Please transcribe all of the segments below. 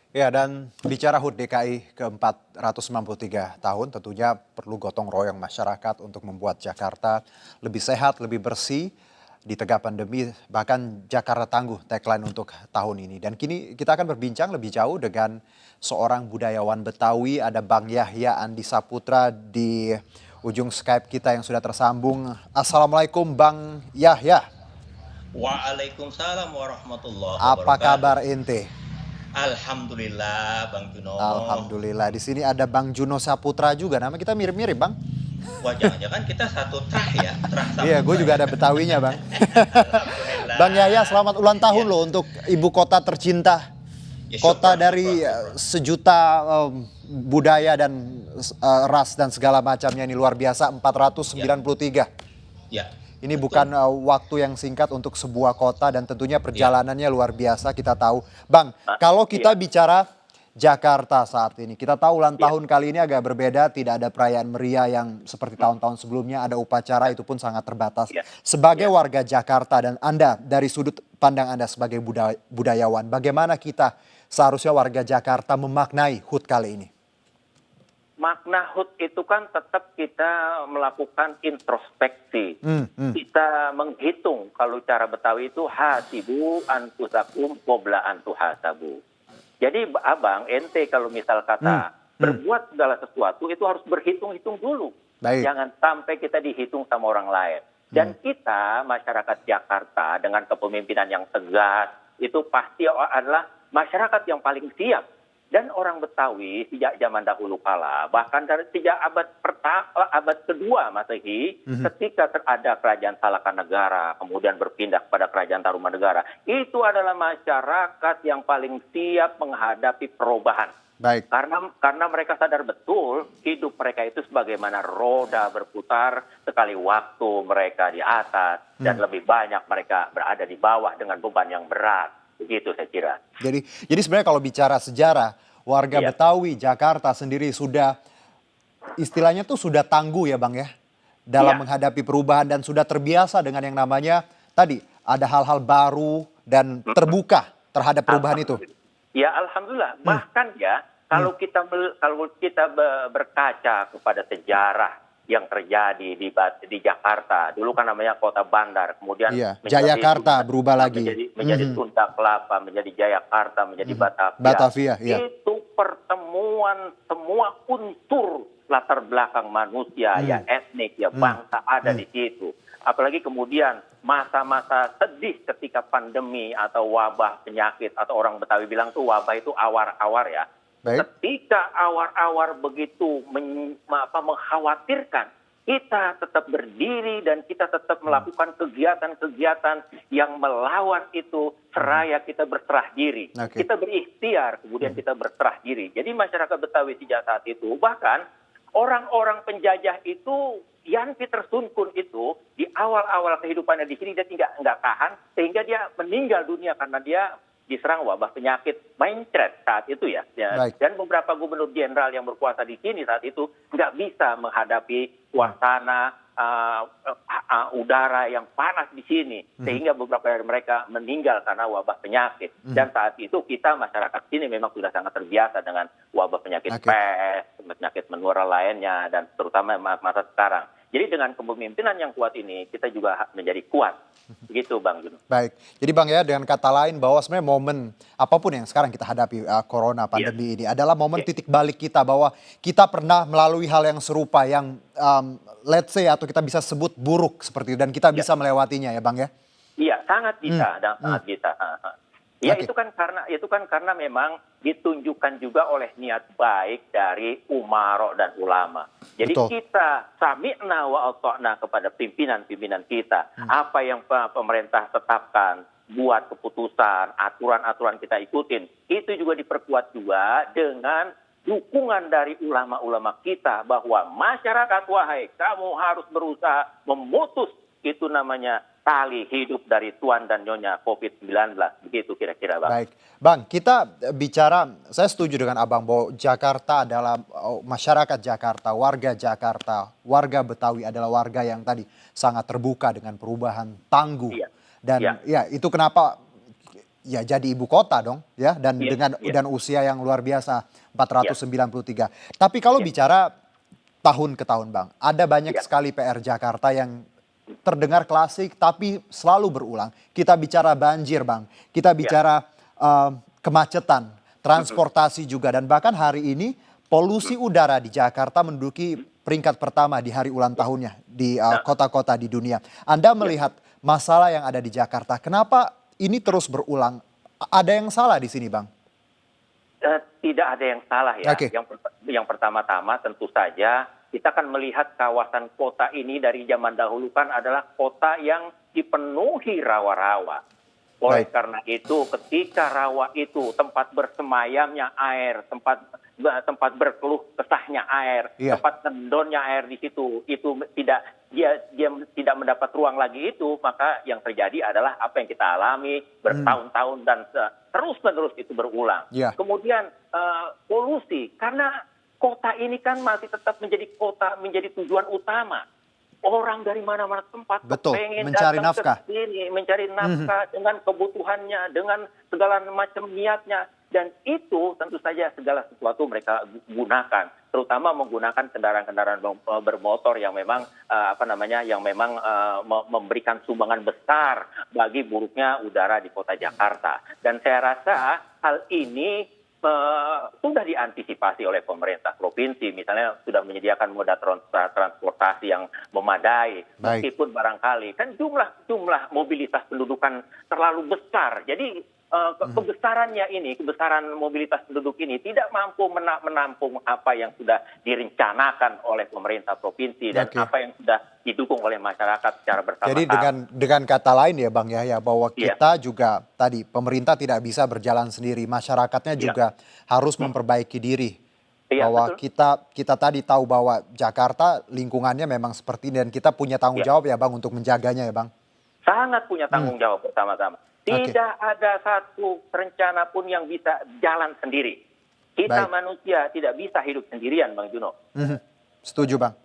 Ya, dan bicara HUT DKI ke-493 tahun, tentunya perlu gotong royong masyarakat untuk membuat Jakarta lebih sehat, lebih bersih di tengah pandemi, bahkan Jakarta tangguh tagline untuk tahun ini. Dan kini kita akan berbincang lebih jauh dengan seorang budayawan Betawi, ada Bang Yahya Andi Saputra di ujung Skype kita yang sudah tersambung. Assalamualaikum Bang Yahya, Waalaikumsalam warahmatullahi apa wabarakatuh. kabar ente? Alhamdulillah Bang Juno. Alhamdulillah. Di sini ada Bang Juno Saputra juga. Nama kita mirip-mirip, Bang. Wah, jangan-jangan kita satu trah ya, trah Iya, gue Saputra juga ya. ada Betawinya, Bang. Bang Yahya, Alhamdulillah. selamat ulang tahun Ya, loh untuk ibu kota tercinta. ya Kota syukron, dari syukron, syukron. sejuta budaya dan ras dan segala macamnya ini luar biasa, Ya, 493. ya, Ini bukan betul. waktu yang singkat untuk sebuah kota dan tentunya Ya, perjalanannya luar biasa kita tahu. Bang, kalau kita iya, bicara Jakarta saat ini, kita tahu ulang iya, tahun kali ini agak berbeda, tidak ada perayaan meriah yang seperti tahun-tahun sebelumnya, ada upacara ya, itu pun sangat terbatas. ya, Sebagai ya. warga Jakarta dan Anda dari sudut pandang Anda sebagai budayawan, bagaimana kita seharusnya warga Jakarta memaknai HUT kali ini? Makna HUT itu kan tetap kita melakukan introspeksi. Hmm, hmm, Kita menghitung, kalau cara Betawi itu hasibu anfusakum qabla an tuhasabu. Jadi abang, ente kalau misal hmm, kata hmm. berbuat segala sesuatu itu harus berhitung-hitung dulu. Baik. Jangan sampai kita dihitung sama orang lain. Hmm, Dan kita, masyarakat Jakarta dengan kepemimpinan yang tegas, itu pasti adalah masyarakat yang paling siap. Dan orang Betawi sejak zaman dahulu kala, bahkan dari sejak abad kedua Masehi, mhm. ketika ada kerajaan Salakanegara, kemudian berpindah kepada kerajaan Tarumanegara, itu adalah masyarakat yang paling siap menghadapi perubahan. Baik. Karena mereka sadar betul hidup mereka itu sebagaimana roda berputar, sekali waktu mereka di atas dan lebih banyak mereka berada di bawah dengan beban yang berat. Begitu saya kira. Jadi sebenarnya kalau bicara sejarah, warga Iya, Betawi, Jakarta sendiri sudah istilahnya tuh sudah tangguh ya Bang ya, dalam iya. menghadapi perubahan dan sudah terbiasa dengan yang namanya tadi ada hal-hal baru dan terbuka terhadap perubahan itu. Alhamdulillah. Ya alhamdulillah. Hmm, Bahkan ya hmm, kalau kita berkaca kepada sejarah yang terjadi di Jakarta, dulu kan namanya kota bandar, kemudian iya, menjadi Jayakarta berubah lagi. menjadi Mhm, Sunda Kelapa, menjadi Jayakarta, menjadi mhm. Batavia. Batavia, iya. Itu pertemuan semua unsur latar belakang manusia, ya Hmm, etnik, ya hmm, bangsa ada hmm. di situ. Apalagi kemudian masa-masa sedih ketika pandemi atau wabah penyakit, atau orang Betawi bilang tuh wabah itu awar-awar ya. Baik. Ketika awar-awar begitu mengkhawatirkan, kita tetap berdiri dan kita tetap Hmm, melakukan kegiatan-kegiatan yang melawan itu mhm. seraya kita berserah diri. Oke. Kita berikhtiar, kemudian Mhm, kita berserah diri. Jadi masyarakat Betawi sejak saat itu, bahkan orang-orang penjajah itu, Yan Peter Sunkun itu, di awal-awal kehidupannya di sini dia nggak tahan, sehingga dia meninggal dunia karena dia diserang wabah penyakit mencret saat itu ya. baik. Dan beberapa gubernur jenderal yang berkuasa di sini saat itu nggak bisa menghadapi suasana udara yang panas di sini, Mhm, sehingga beberapa dari mereka meninggal karena wabah penyakit. mhm. Dan saat itu kita masyarakat sini memang sudah sangat terbiasa dengan wabah penyakit Oke. pes, penyakit menular lainnya, dan terutama masa sekarang. Jadi dengan kepemimpinan yang kuat ini, kita juga menjadi kuat. Begitu Bang Juno. Baik, jadi Bang ya dengan kata lain bahwa sebenarnya momen apapun yang sekarang kita hadapi corona Iya, pandemi ini adalah momen iya, titik balik kita bahwa kita pernah melalui hal yang serupa yang let's say atau kita bisa sebut buruk seperti itu dan kita iya. bisa melewatinya ya Bang ya. Iya, sangat Hmm, bisa dan hmm, sangat bisa. Ya oke, itu kan karena memang ditunjukkan juga oleh niat baik dari umaro dan ulama. Jadi betul. kita sami'na wa ata'na kepada pimpinan-pimpinan kita. Hmm, Apa yang pemerintah tetapkan, buat keputusan, aturan-aturan kita ikutin. Itu juga diperkuat juga dengan dukungan dari ulama-ulama kita bahwa masyarakat, wahai kamu harus berusaha memutus itu namanya tali hidup dari tuan dan nyonya COVID-19. Begitu kira-kira Bang. baik, Bang kita bicara, saya setuju dengan Abang bahwa Jakarta adalah masyarakat Jakarta, warga Betawi adalah warga yang tadi sangat terbuka dengan perubahan, tangguh Iya, iya, dan ya itu kenapa ya jadi ibu kota dong ya, dan Iya, dengan iya, dan usia yang luar biasa iya, 493. Tapi kalau iya, bicara tahun ke tahun Bang, ada banyak iya, sekali PR Jakarta yang terdengar klasik tapi selalu berulang. Kita bicara banjir Bang, kita iya. bicara kemacetan, Mm-mm, transportasi juga, dan bahkan hari ini polusi mm-mm, udara di Jakarta menduduki peringkat pertama di hari ulang iya. tahunnya di Nah, kota-kota di dunia. Anda iya. melihat masalah yang ada di Jakarta, kenapa ini terus berulang? Ada yang salah di sini Bang? Tidak ada yang salah ya. Oke, Yang pertama-tama tentu saja kita akan melihat kawasan kota ini dari zaman dahulu kan adalah kota yang dipenuhi rawa-rawa. Oleh baik. karena itu, ketika rawa itu tempat bersemayamnya air, tempat berkeluh kesahnya air, Iya. tempat tendonnya air di situ, itu dia tidak mendapat ruang lagi itu, maka yang terjadi adalah apa yang kita alami Hmm, bertahun-tahun dan terus-menerus itu berulang. iya, Kemudian polusi, karena kota ini kan masih tetap menjadi menjadi tujuan utama. Orang dari mana-mana tempat betul. pengen Mencari datang nafkah. ke sini, mencari Mhm, nafkah dengan kebutuhannya, dengan segala macam niatnya. Dan itu tentu saja segala sesuatu mereka gunakan, terutama menggunakan kendaraan-kendaraan bermotor yang memang memberikan sumbangan besar bagi buruknya udara di kota Jakarta. Dan saya rasa hal ini sudah diantisipasi oleh pemerintah provinsi, misalnya sudah menyediakan moda transportasi yang memadai, baik. meskipun barangkali kan jumlah mobilitas pendudukan terlalu besar. Jadi kebesaran mobilitas penduduk ini tidak mampu menampung apa yang sudah direncanakan oleh pemerintah provinsi dan Oke. apa yang sudah didukung oleh masyarakat secara Jadi bersama-sama. dengan kata lain ya Bang ya, bahwa Iya, kita juga tadi pemerintah tidak bisa berjalan sendiri, masyarakatnya iya, juga harus memperbaiki diri. iya, Bahwa betul. kita tadi tahu bahwa Jakarta lingkungannya memang seperti ini dan kita punya tanggung Iya. jawab ya Bang untuk menjaganya ya Bang. Sangat punya Hmm, tanggung jawab bersama-sama. oke, Tidak ada satu rencana pun yang bisa jalan sendiri. Kita baik. manusia tidak bisa hidup sendirian, Bang Juno. Mhm, setuju Bang.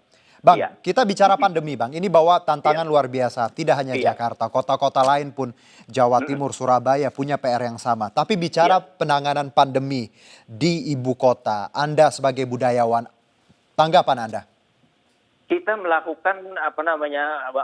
Bang, Iya, kita bicara pandemi Bang, ini bawa iya, tantangan luar biasa. Tidak hanya iya, Jakarta, kota-kota lain pun Jawa mm-mm, Timur, Surabaya punya PR yang sama. Tapi bicara iya. penanganan pandemi di ibu kota, Anda sebagai budayawan, tanggapan Anda? Kita melakukan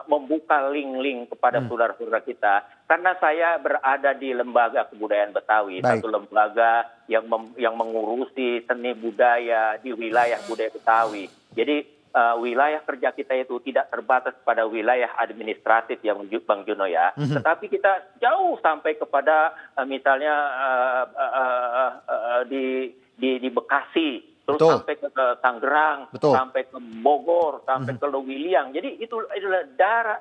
membuka link-link kepada Hmm, saudara-saudara kita karena saya berada di lembaga kebudayaan Betawi, baik, satu lembaga yang mengurusi seni budaya di wilayah budaya Betawi. Jadi wilayah kerja kita itu tidak terbatas pada wilayah administratif yang Bang Juno ya, mhm, tetapi kita jauh sampai kepada misalnya di Bekasi, terus betul, sampai ke Tangerang, betul, sampai ke Bogor, sampai mhm, ke Lewiliang. Jadi itu adalah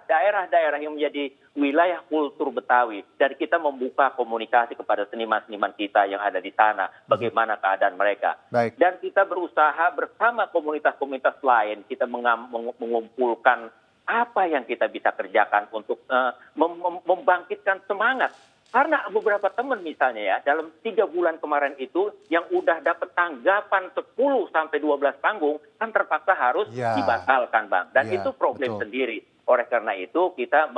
daerah-daerah yang menjadi wilayah kultur Betawi. Dan kita membuka komunikasi kepada seniman-seniman kita yang ada di sana, mhm, bagaimana keadaan mereka. baik, Dan kita berusaha bersama komunitas-komunitas lain, kita mengumpulkan apa yang kita bisa kerjakan untuk membangkitkan semangat. Karena beberapa teman misalnya ya, dalam 3 bulan kemarin itu yang udah dapat tanggapan 10 sampai 12 panggung, kan terpaksa harus ya, dibatalkan Bang. Dan ya, itu problem betul, sendiri. Oleh karena itu kita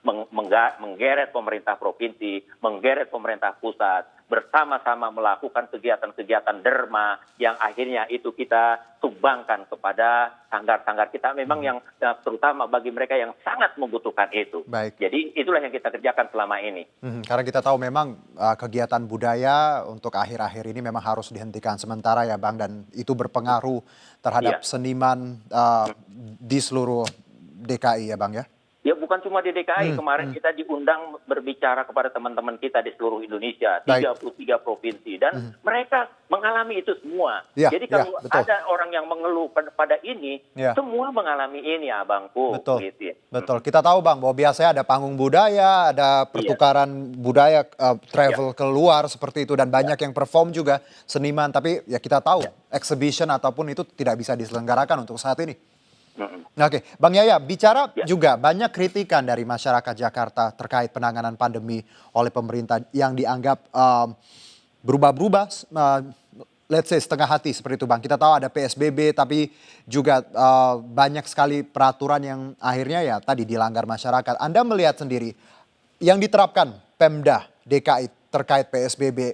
menggeret pemerintah provinsi, menggeret pemerintah pusat, bersama-sama melakukan kegiatan-kegiatan derma yang akhirnya itu kita sumbangkan kepada sanggar-sanggar kita memang mhm, yang terutama bagi mereka yang sangat membutuhkan itu. baik. Jadi itulah yang kita kerjakan selama ini. Mhm, karena kita tahu memang kegiatan budaya untuk akhir-akhir ini memang harus dihentikan sementara ya Bang, dan itu berpengaruh terhadap Iya. seniman di seluruh DKI ya Bang ya. Ya bukan cuma di DKI, Hmm, kemarin hmm, kita diundang berbicara kepada teman-teman kita di seluruh Indonesia, baik. 33 provinsi, dan Mhm, mereka mengalami itu semua. ya, Jadi ya, kalau betul. ada orang yang mengeluh pada ini, Ya, semua mengalami ini abangku. betul. Gitu ya. Betul. Kita tahu Bang bahwa biasanya ada panggung budaya, ada Iya, pertukaran budaya, iya, travel keluar seperti itu, dan iya, banyak yang perform juga seniman. Tapi ya kita tahu iya. exhibition ataupun itu tidak bisa diselenggarakan untuk saat ini. Mm-mm. Oke, Bang Yaya, bicara Ya, juga banyak kritikan dari masyarakat Jakarta terkait penanganan pandemi oleh pemerintah yang dianggap berubah-berubah, let's say setengah hati seperti itu Bang. Kita tahu ada PSBB, tapi juga banyak sekali peraturan yang akhirnya ya tadi dilanggar masyarakat. Anda melihat sendiri yang diterapkan Pemda DKI terkait PSBB,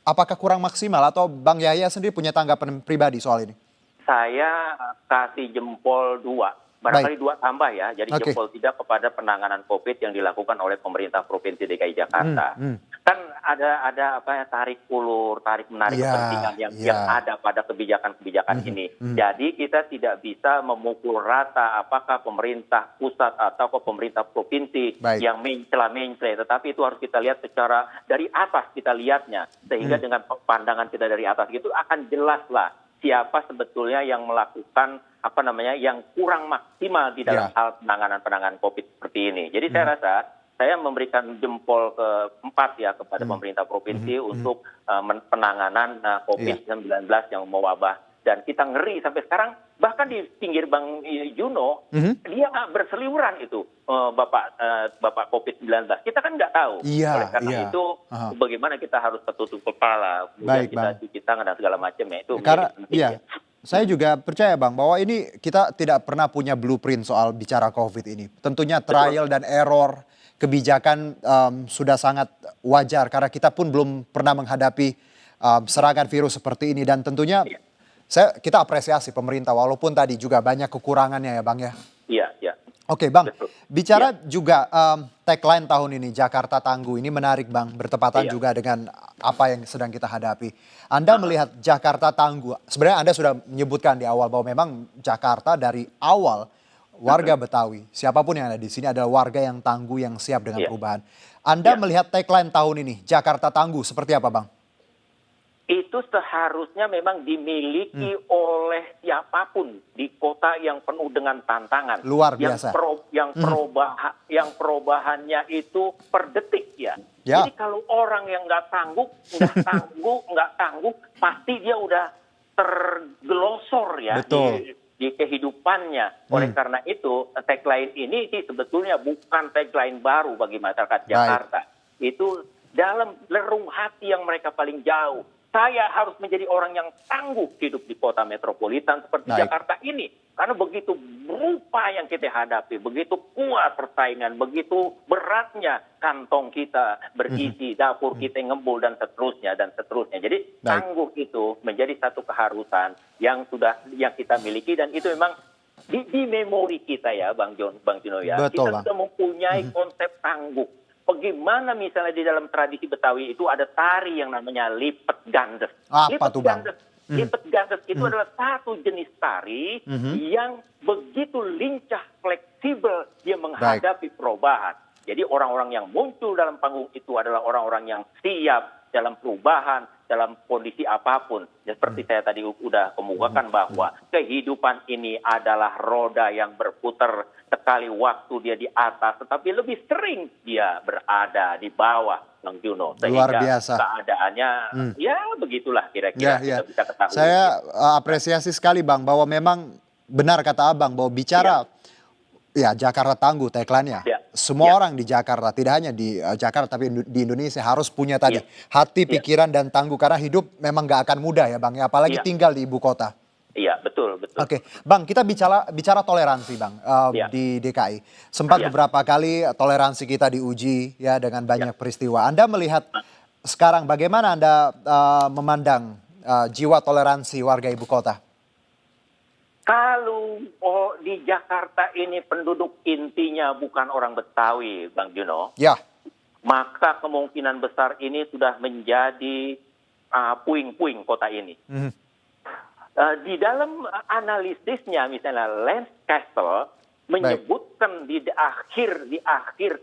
apakah kurang maksimal atau Bang Yahya sendiri punya tanggapan pribadi soal ini? Saya kasih jempol 2, barangkali 2 tambah ya. Jadi Oke. jempol 3 kepada penanganan COVID yang dilakukan oleh pemerintah Provinsi DKI Jakarta. Kan ada apa ya, tarik ulur, tarik menarik Iya, kepentingan yang ada pada kebijakan-kebijakan ini. Jadi kita tidak bisa memukul rata apakah pemerintah pusat atau pemerintah provinsi Baik. yang mencela-mencela, tetapi itu harus kita lihat secara dari atas, kita lihatnya sehingga dengan pandangan kita dari atas itu akan jelaslah siapa sebetulnya yang melakukan yang kurang maksimal di dalam hal penanganan COVID seperti ini. Jadi saya rasa saya memberikan jempol keempat ya kepada pemerintah provinsi untuk penanganan COVID-19 yang mewabah. Dan kita ngeri sampai sekarang, bahkan di pinggir Bang Juno, dia nggak berseliweran itu Bapak COVID-19. Kita kan nggak tahu. Oleh karena itu, bagaimana kita harus tertutup kepala, kemudian kita cuci tangan dan segala macam ya. Itu Karena penting, ya. saya juga percaya Bang bahwa ini kita tidak pernah punya blueprint soal bicara COVID ini. Tentunya trial dan error kebijakan sudah sangat wajar karena kita pun belum pernah menghadapi serangan virus seperti ini dan tentunya kita apresiasi pemerintah walaupun tadi juga banyak kekurangannya ya Bang ya. Iya, iya. Oke Bang, Betul. bicara juga tagline tahun ini Jakarta Tangguh ini menarik Bang, bertepatan juga dengan apa yang sedang kita hadapi. Anda melihat Jakarta Tangguh, sebenarnya Anda sudah menyebutkan di awal bahwa memang Jakarta dari awal warga Betawi, siapapun yang ada di sini adalah warga yang tangguh yang siap dengan perubahan. Anda melihat tagline tahun ini Jakarta Tangguh seperti apa Bang? Itu seharusnya memang dimiliki oleh siapapun di kota yang penuh dengan tantangan. Luar biasa. Yang perubahannya itu per detik ya. Jadi kalau orang yang nggak tangguh, pasti dia udah tergelosor ya di kehidupannya. Oleh karena itu tagline ini sih sebetulnya bukan tagline baru bagi masyarakat Jakarta. Itu dalam lerung hati yang mereka paling jauh. Saya harus menjadi orang yang tangguh hidup di kota metropolitan seperti Jakarta ini. Karena begitu berupa yang kita hadapi, begitu kuat persaingan, begitu beratnya kantong kita berisi, dapur kita ngebul dan seterusnya dan seterusnya. Jadi tangguh itu menjadi satu keharusan yang kita miliki dan itu memang di memori kita ya Bang Juno ya. Betul, kita sudah mempunyai konsep tangguh. Bagaimana misalnya di dalam tradisi Betawi itu ada tari yang namanya lipet gandes. Apa tuh Bang? Lipet gandes itu adalah satu jenis tari yang begitu lincah, fleksibel dia menghadapi perubahan. Jadi orang-orang yang muncul dalam panggung itu adalah orang-orang yang siap dalam perubahan, dalam kondisi apapun. Seperti saya tadi sudah kemukakan bahwa kehidupan ini adalah roda yang berputar. Sekali waktu dia di atas, tetapi lebih sering dia berada di bawah, Bang Juno. Luar biasa. Keadaannya, ya begitulah kira-kira kita bisa ketahui. Saya apresiasi sekali Bang, bahwa memang benar kata Abang, bahwa bicara Jakarta Tangguh tagline-nya. Semua orang di Jakarta, tidak hanya di Jakarta, tapi di Indonesia harus punya tadi hati, pikiran, dan tangguh. Karena hidup memang gak akan mudah ya Bang, apalagi tinggal di ibu kota. Iya, betul. Oke, Bang, kita bicara toleransi, Bang, di DKI. Sempat beberapa kali toleransi kita diuji ya dengan banyak peristiwa. Anda melihat sekarang bagaimana Anda memandang jiwa toleransi warga ibu kota? Kalau di Jakarta ini penduduk intinya bukan orang Betawi, Bang Juno, maka kemungkinan besar ini sudah menjadi puing-puing kota ini. Di dalam analisisnya misalnya Lance Castle menyebutkan di akhir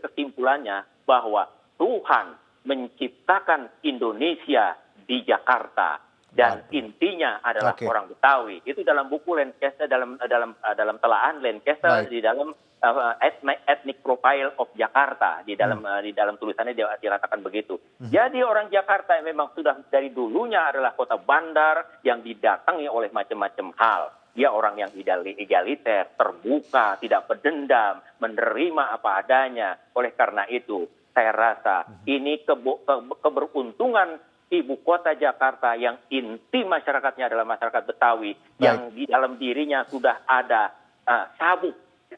kesimpulannya bahwa Tuhan menciptakan Indonesia di Jakarta dan intinya adalah orang Betawi. Itu dalam buku Lance Castle dalam telaah Lance Castle di dalam ethnic profile of Jakarta di dalam tulisannya dia dikatakan begitu. Jadi orang Jakarta yang memang sudah dari dulunya adalah kota bandar yang didatangi oleh macam-macam hal. Dia orang yang egaliter, terbuka, tidak berdendam, menerima apa adanya. Oleh karena itu, saya rasa ini keberuntungan ibu kota Jakarta yang inti masyarakatnya adalah masyarakat Betawi yang di dalam dirinya sudah ada sabuk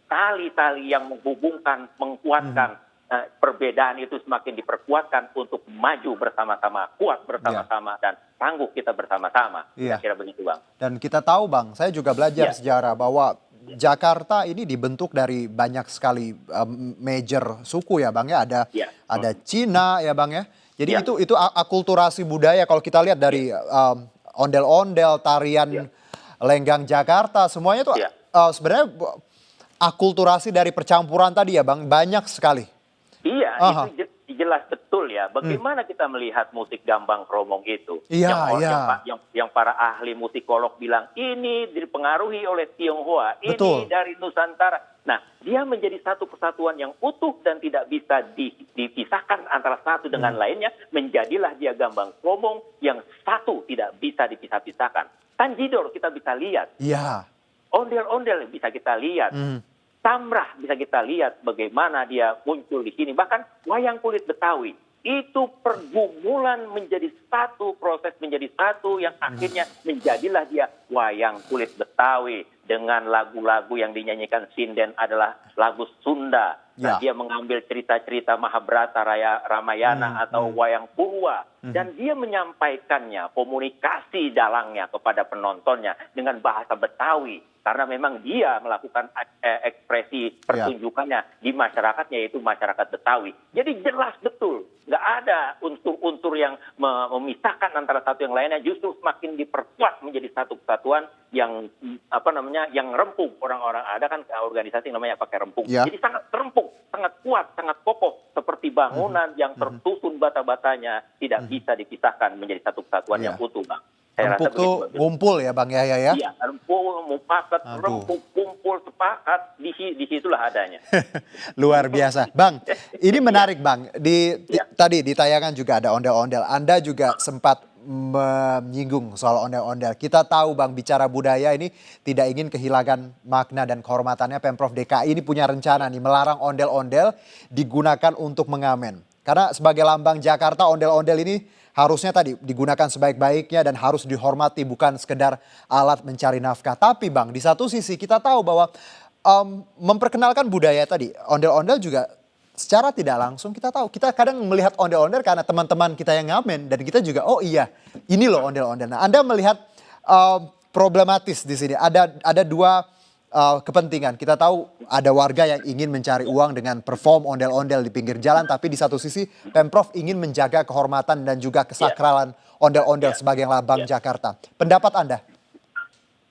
tali-tali yang menghubungkan, menguatkan perbedaan itu semakin diperkuatkan untuk maju bersama-sama, kuat bersama-sama, dan tangguh kita bersama-sama. Kira-kira begitu, Bang. Dan kita tahu Bang, saya juga belajar sejarah bahwa Jakarta ini dibentuk dari banyak sekali major suku ya Bang ya. Ada Cina ya Bang ya. Jadi itu akulturasi budaya kalau kita lihat dari ondel-ondel, tarian lenggang Jakarta, semuanya itu sebenarnya akulturasi dari percampuran tadi ya Bang, banyak sekali. Iya, itu jelas betul ya. Bagaimana kita melihat musik gambang kromong itu? Yang para ahli musikolog bilang ini dipengaruhi oleh Tionghoa, ini dari Nusantara. Nah, dia menjadi satu kesatuan yang utuh dan tidak bisa dipisahkan antara satu dengan lainnya. Menjadilah dia gambang kromong yang satu tidak bisa dipisah-pisahkan. Tanjidor kita bisa lihat. Ondel-ondel bisa kita lihat. Samrah bisa kita lihat bagaimana dia muncul di sini. Bahkan wayang kulit Betawi. Itu pergumulan menjadi satu, proses menjadi satu yang akhirnya menjadilah dia wayang kulit Betawi. Dengan lagu-lagu yang dinyanyikan sinden adalah lagu Sunda. Nah, dia mengambil cerita-cerita Mahabharata, Ramayana atau wayang Purwa. Dan dia menyampaikannya, komunikasi dalangnya kepada penontonnya dengan bahasa Betawi. Karena memang dia melakukan ekspresi pertunjukannya di masyarakatnya, yaitu masyarakat Betawi. Jadi jelas betul, nggak ada unsur-unsur yang memisahkan antara satu yang lainnya. Justru semakin diperkuat menjadi satu kesatuan yang yang rempuk. Orang-orang ada kan organisasi namanya pakai rempuk. Jadi sangat rempuk, sangat kuat, sangat kokoh. Seperti bangunan yang tersusun bata-batanya tidak bisa dipisahkan menjadi satu kesatuan yang utuh, Bang. Rempuk tuh ngumpul ya Bang Yahya ya? Iya, rempuk, mufakat, rempuk, kumpul, sepakat, di situlah adanya. Luar biasa. Bang, ini menarik Bang, tadi di tayangan juga ada ondel-ondel, Anda juga sempat menyinggung soal ondel-ondel. Kita tahu Bang, bicara budaya ini tidak ingin kehilangan makna dan kehormatannya. Pemprov DKI ini punya rencana nih, melarang ondel-ondel digunakan untuk mengamen. Karena sebagai lambang Jakarta, ondel-ondel ini harusnya tadi digunakan sebaik-baiknya dan harus dihormati, bukan sekedar alat mencari nafkah. Tapi Bang, di satu sisi kita tahu bahwa memperkenalkan budaya tadi, ondel-ondel juga secara tidak langsung kita tahu. Kita kadang melihat ondel-ondel karena teman-teman kita yang ngamen dan kita juga, oh iya ini loh ondel-ondel. Nah, Anda melihat problematis di sini. Ada dua kepentingan. Kita tahu ada warga yang ingin mencari uang dengan perform ondel-ondel di pinggir jalan, tapi di satu sisi Pemprov ingin menjaga kehormatan dan juga kesakralan ondel-ondel sebagai lambang Jakarta. Pendapat Anda?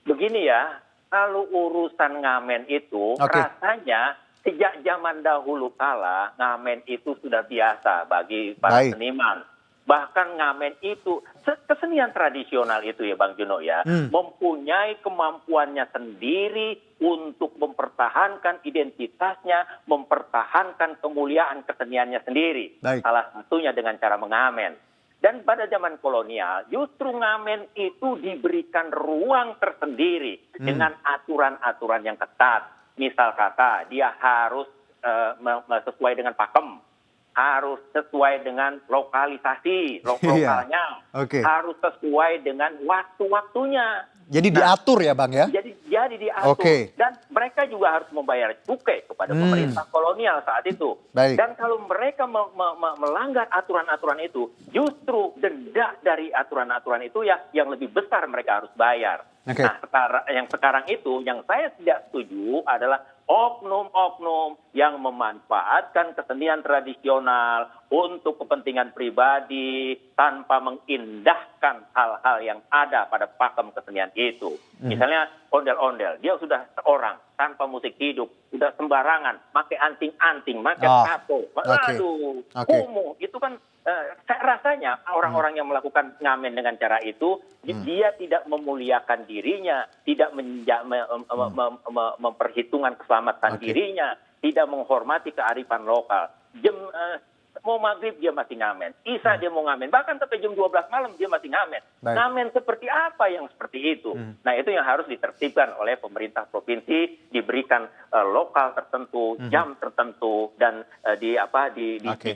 Begini ya, kalau urusan ngamen itu rasanya sejak zaman dahulu kala ngamen itu sudah biasa bagi para seniman. Bahkan ngamen itu, kesenian tradisional itu ya Bang Juno ya, mempunyai kemampuannya sendiri untuk mempertahankan identitasnya, mempertahankan kemuliaan keseniannya sendiri. Salah satunya dengan cara mengamen. Dan pada zaman kolonial, justru ngamen itu diberikan ruang tersendiri dengan aturan-aturan yang ketat. Misal kata, dia harus sesuai dengan pakem. Harus sesuai dengan lokalisasi, lokalnya. Harus sesuai dengan waktu-waktunya. Jadi diatur ya Bang ya? Jadi diatur. Dan mereka juga harus membayar cukai kepada pemerintah kolonial saat itu. Dan kalau mereka melanggar aturan-aturan itu, justru denda dari aturan-aturan itu ya yang lebih besar mereka harus bayar. Nah, sekarang itu yang saya tidak setuju adalah oknum-oknum yang memanfaatkan kesenian tradisional untuk kepentingan pribadi tanpa mengindahkan hal-hal yang ada pada pakem kesenian itu. Misalnya ondel-ondel, dia sudah seorang tanpa musik hidup, sudah sembarangan, pakai anting-anting, pakai tato, kumuh, itu kan rasanya orang-orang yang melakukan ngamen dengan cara itu, dia tidak memuliakan dirinya, tidak memperhitungkan keselamatan dirinya, tidak menghormati kearifan lokal. Mau maghrib dia masih ngamen, Isya dia mau ngamen, bahkan sampai jam 12 malam dia masih ngamen. Ngamen seperti apa yang seperti itu? Nah, itu yang harus ditertibkan oleh pemerintah provinsi, diberikan lokal tertentu, jam tertentu, dan di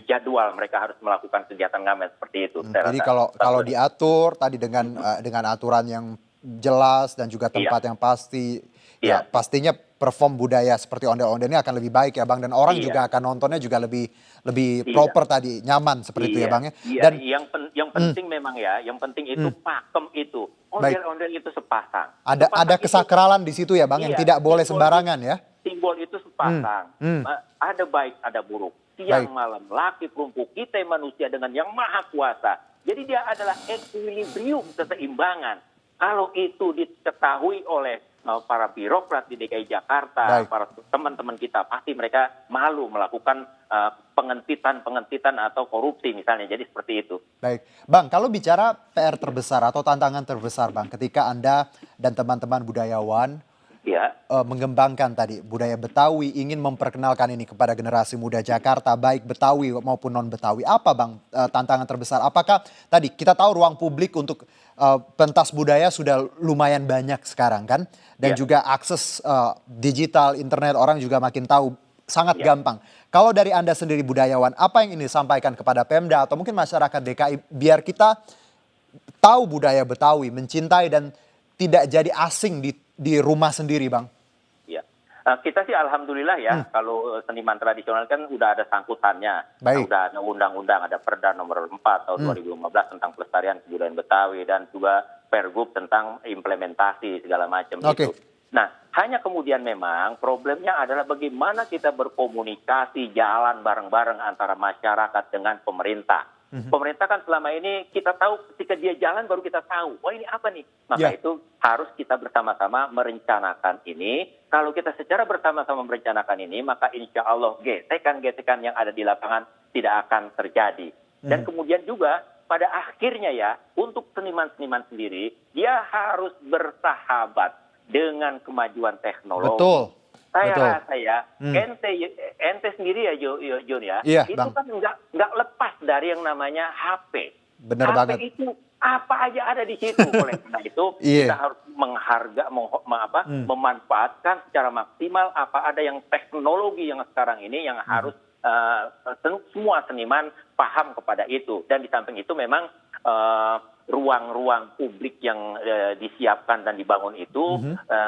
jadwal mereka harus melakukan kegiatan ngamen seperti itu. Jadi kalau diatur tadi dengan aturan yang jelas dan juga Iya, tempat yang pasti. Ya, iya, pastinya perform budaya seperti ondel-ondel ini akan lebih baik ya Bang, dan orang iya, juga akan nontonnya juga lebih lebih iya. proper tadi, nyaman seperti itu ya Iya, Bang ya. iya. Dan Yang hmm, penting memang ya, yang penting itu hmm, pakem itu. baik, Ondel-ondel itu sepasang. ada Sepasang itu, kesakralan di situ ya Bang yang iya, tidak boleh sembarangan ya. simbol itu Hmm, sepasang. hmm, Ada baik, ada buruk. Siang baik. malam, laki perempuan, kita manusia dengan yang maha kuasa. Jadi dia adalah equilibrium, keseimbangan. Kalau itu diketahui oleh para birokrat di DKI Jakarta, Baik. para teman-teman kita, pasti mereka malu melakukan pengentitan atau korupsi misalnya. Jadi seperti itu. Baik, Bang, kalau bicara PR terbesar atau tantangan terbesar, Bang, ketika Anda dan teman-teman budayawan Ya, mengembangkan tadi budaya Betawi, ingin memperkenalkan ini kepada generasi muda Jakarta, baik Betawi maupun non Betawi, apa Bang tantangan terbesar? Apakah tadi kita tahu ruang publik untuk pentas budaya sudah lumayan banyak sekarang kan, dan ya, juga akses digital, internet orang juga makin tahu sangat ya. gampang. Kalau dari Anda sendiri budayawan, apa yang ini disampaikan kepada Pemda atau mungkin masyarakat DKI biar kita tahu budaya Betawi, mencintai dan tidak jadi asing di rumah sendiri, Bang? Ya. Kita sih alhamdulillah ya, kalau seniman tradisional kan udah ada sangkutannya. Baik. Udah ada undang-undang, ada Perda nomor 4 tahun 2015 tentang pelestarian kebudayaan Betawi dan juga Pergub tentang implementasi segala macam Oke. itu. Nah, hanya kemudian memang problemnya adalah bagaimana kita berkomunikasi jalan bareng-bareng antara masyarakat dengan pemerintah. Pemerintah kan selama ini kita tahu ketika dia jalan baru kita tahu, wah ini apa nih? Maka Ya. itu harus kita bersama-sama merencanakan ini. Kalau kita secara bersama-sama merencanakan ini, maka insya Allah gesekan-gesekan yang ada di lapangan tidak akan terjadi. Dan kemudian juga pada akhirnya ya, untuk seniman-seniman sendiri, dia harus bersahabat dengan kemajuan teknologi. Betul. Saya Betul. rasa ya, ente sendiri ya Jon ya, Iya, itu Bang. kan nggak lepas dari yang namanya HP. Bener HP banget. itu apa aja ada di situ. Oleh karena itu Iya. kita harus memanfaatkan secara maksimal apa ada yang teknologi yang sekarang ini yang harus semua seniman paham kepada itu. Dan di samping itu memang ruang-ruang publik yang disiapkan dan dibangun itu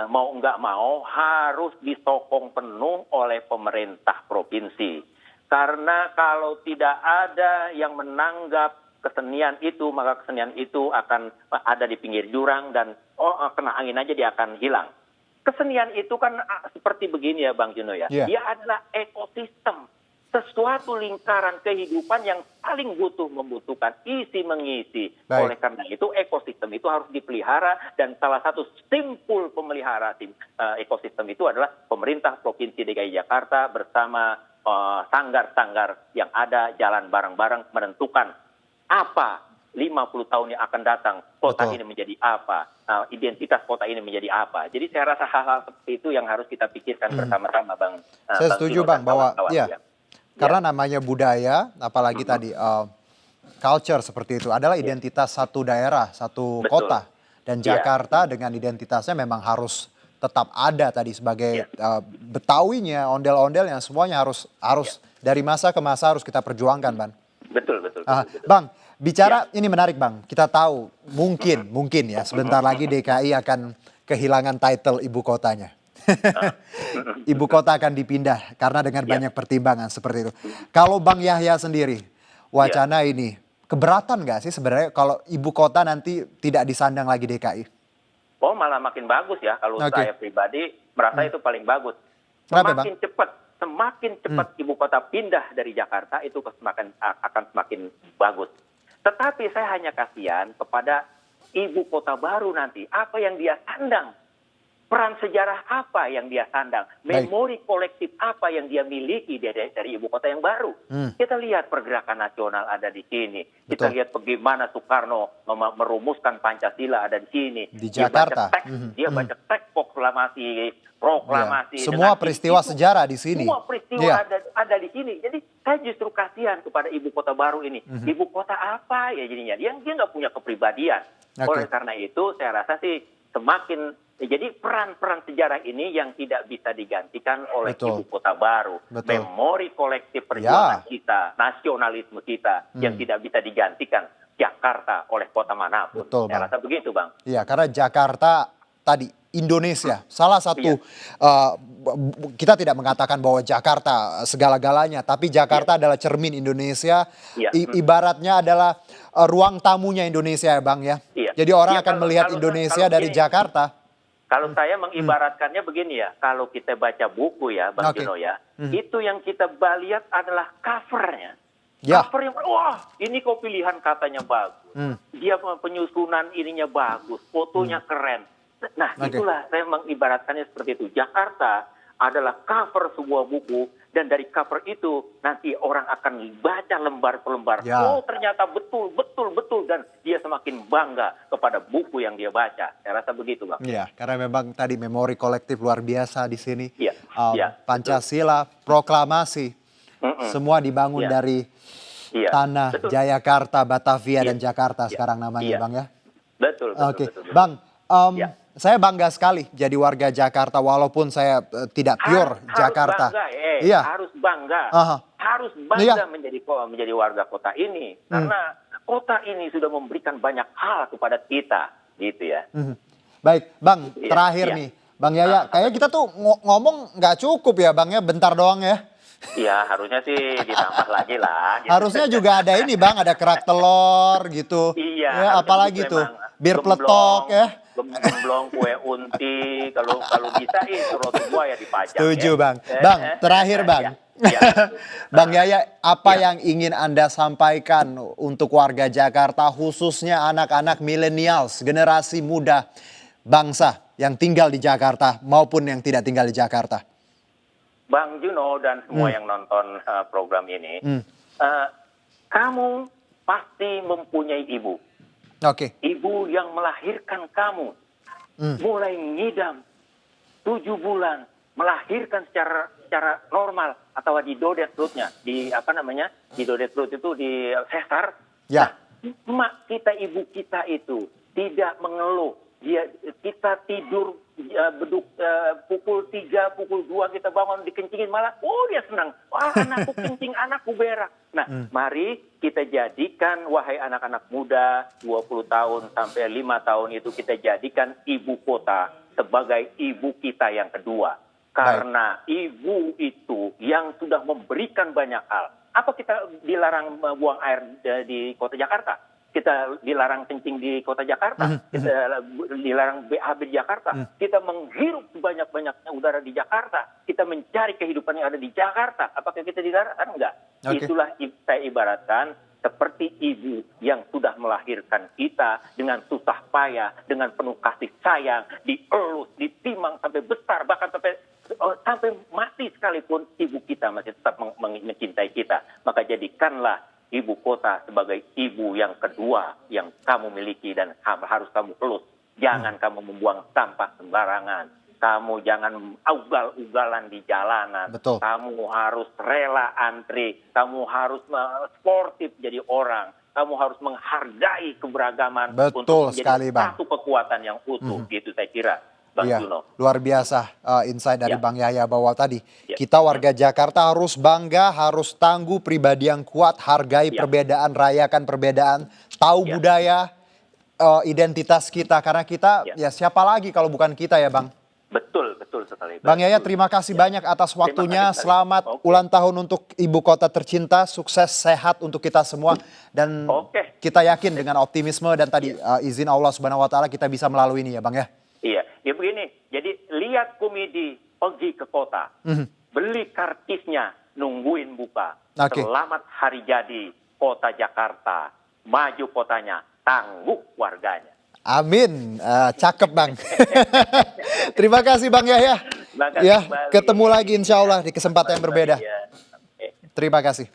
mau nggak mau harus disokong penuh oleh pemerintah provinsi. Karena kalau tidak ada yang menanggap kesenian itu, maka kesenian itu akan ada di pinggir jurang dan kena angin aja dia akan hilang. Kesenian itu kan seperti begini ya Bang Juno ya. Iya. Dia adalah ekosistem. Sesuatu lingkaran kehidupan yang paling membutuhkan isi mengisi. Baik. Oleh karena itu ekosistem itu harus dipelihara dan salah satu simpul pemelihara ekosistem itu adalah pemerintah Provinsi DKI Jakarta bersama sanggar-sanggar yang ada jalan bareng-bareng menentukan apa 50 tahun yang akan datang kota Betul. ini menjadi apa, identitas kota ini menjadi apa. Jadi saya rasa hal-hal seperti itu yang harus kita pikirkan bersama-sama Bang. Saya setuju Tino Bang dan bahwa kawan-kawan, ya, karena namanya budaya, apalagi tadi culture seperti itu adalah identitas satu daerah, satu Betul. kota. Dan Iya. Jakarta dengan identitasnya memang harus tetap ada tadi sebagai Iya. Betawinya, ondel-ondelnya semuanya harus dari masa ke masa harus kita perjuangkan, Bang. Betul, betul. Bang, bicara ini menarik Bang. Kita tahu mungkin ya sebentar lagi DKI akan kehilangan title ibu kotanya. Ibu kota akan dipindah karena dengan banyak pertimbangan seperti itu. Kalau Bang Yahya sendiri, wacana ini keberatan nggak sih sebenarnya kalau ibu kota nanti tidak disandang lagi DKI? Oh malah makin bagus ya kalau Oke. saya pribadi merasa itu paling bagus. Kenapa, Semakin cepat ibu kota pindah dari Jakarta itu akan semakin bagus. Tetapi saya hanya kasihan kepada ibu kota baru nanti apa yang dia sandang. Peran sejarah apa yang dia sandang, Baik. memori kolektif apa yang dia miliki dari ibu kota yang baru. Kita lihat pergerakan nasional ada di sini. Kita Betul. lihat bagaimana Soekarno merumuskan Pancasila ada di sini. Di Jakarta. Dia baca teks proklamasi. Ya, semua dengan peristiwa itu, sejarah di sini. Semua peristiwa Iya. ada di sini. Jadi saya justru kasihan kepada ibu kota baru ini. Ibu kota apa ya jadinya? Dia nggak punya kepribadian. Oke. Oleh karena itu saya rasa sih jadi peran-peran sejarah ini yang tidak bisa digantikan oleh Betul. ibu kota baru. Betul. Memori kolektif perjuangan kita, nasionalisme kita yang tidak bisa digantikan. Jakarta oleh kota manapun. Betul, Saya Bang. rasa begitu, Bang. Iya, karena Jakarta tadi Indonesia salah satu kita tidak mengatakan bahwa Jakarta segala-galanya, tapi Jakarta adalah cermin Indonesia. Iya. Ibaratnya adalah ruang tamunya Indonesia ya Bang ya. Iya. Jadi orang Iya, akan melihat Indonesia dari begini, Jakarta. Kalau saya mengibaratkannya begini ya, kalau kita baca buku ya, Bang Oke. Juno ya, itu yang kita lihat adalah covernya. Ya. Cover yang, wah ini kok pilihan katanya bagus. Dia penyusunan ininya bagus, fotonya keren. Nah Oke. itulah saya mengibaratkannya seperti itu. Jakarta adalah cover sebuah buku dan dari cover itu nanti orang akan baca lembar per lembar. Ya. Oh ternyata betul dan dia semakin bangga kepada buku yang dia baca. Saya rasa begitu, Bang. Iya, karena memang tadi memori kolektif luar biasa di sini. Iya, iya, Pancasila, proklamasi, semua dibangun Iya. dari Iya, tanah betul. Jayakarta, Batavia, Iya. dan Jakarta Iya. sekarang namanya Iya. Bang ya. Betul. Oke, betul. Bang, Ya. saya bangga sekali jadi warga Jakarta walaupun saya tidak pure Jakarta. Harus bangga, Iya. harus bangga. Aha. Harus bangga Iya. menjadi warga kota ini. Karena kota ini sudah memberikan banyak hal kepada kita, gitu ya. Baik, Bang, Iya, terakhir iya. nih. Bang Yaya, kayaknya kita tuh ngomong nggak cukup ya Bang ya, bentar doang ya. Iya, harusnya sih ditambah lagi lah. gitu. Harusnya juga ada ini Bang, ada kerak telur gitu. Iya. Ya, harusnya apalagi begitu tuh, memang. bir peletok ya. Gemblong, kue unti, kalau bisa suruh semua ya dipajang. Setuju ya. Bang. Bang, terakhir Bang. Iya. Bang Yaya, apa yang ingin Anda sampaikan untuk warga Jakarta, khususnya anak-anak milenials, generasi muda bangsa yang tinggal di Jakarta maupun yang tidak tinggal di Jakarta? Bang Juno dan semua yang nonton program ini, kamu pasti mempunyai ibu. Oke. Ibu yang melahirkan kamu, mulai ngidam 7 bulan, melahirkan secara normal atau di dodet perutnya, di dodet perut itu di sesar. Ya. Nah, emak kita, ibu kita itu tidak mengeluh. Kita tidur beduk pukul 3, pukul 2 kita bangun dikencingin malah, dia senang. Wah, anakku kencing, anakku berak. Nah, mari kita jadikan, wahai anak-anak muda 20 tahun sampai 5 tahun itu kita jadikan ibu kota sebagai ibu kita yang kedua. Karena ibu itu yang sudah memberikan banyak hal. Apa kita dilarang buang air di kota Jakarta? Kita dilarang kencing di kota Jakarta, kita dilarang BAB di Jakarta, kita menghirup sebanyak-banyaknya udara di Jakarta, kita mencari kehidupan yang ada di Jakarta. Apakah kita dilarang? Enggak. Okay. Itulah saya ibaratkan seperti ibu yang sudah melahirkan kita dengan susah payah, dengan penuh kasih sayang, dielus, ditimang sampai besar, bahkan sampai mati sekalipun ibu kita masih tetap mencintai kita. Maka jadikanlah ibu kota sebagai ibu yang kedua yang kamu miliki dan harus kamu elus. Jangan kamu membuang sampah sembarangan. Kamu jangan ugal-ugalan di jalanan. Betul. Kamu harus rela antri. Kamu harus sportif jadi orang. Kamu harus menghargai keberagaman. Betul untuk sekali, menjadi Bang. satu kekuatan yang utuh. Gitu saya kira, Bang Iya, Juno. luar biasa insight dari Ya. Bang Yaya bahwa tadi Ya. kita warga Jakarta harus bangga, harus tangguh, pribadi yang kuat, hargai Ya. perbedaan, rayakan perbedaan, tahu Ya. budaya, identitas kita. Karena kita, ya siapa lagi kalau bukan kita ya Bang. Betul sekali. Bang Yaya, Betul. terima kasih banyak atas Terima waktunya. kasih sekali. Selamat Oke. ulang tahun untuk Ibu Kota tercinta. Sukses, sehat untuk kita semua. Dan Oke. kita yakin dengan optimisme dan tadi izin Allah Subhanahu Wa Taala kita bisa melalui ini ya Bang ya. Iya, ya begini. Jadi lihat komedi pergi ke kota, beli kartisnya, nungguin buka. Oke. Selamat hari jadi kota Jakarta, maju kotanya, tangguh warganya. Amin, cakep Bang. Terima kasih Bang Yahya. Terima kasih Ya, kembali. ketemu lagi insya Allah di kesempatan yang berbeda. Iya. Terima kasih.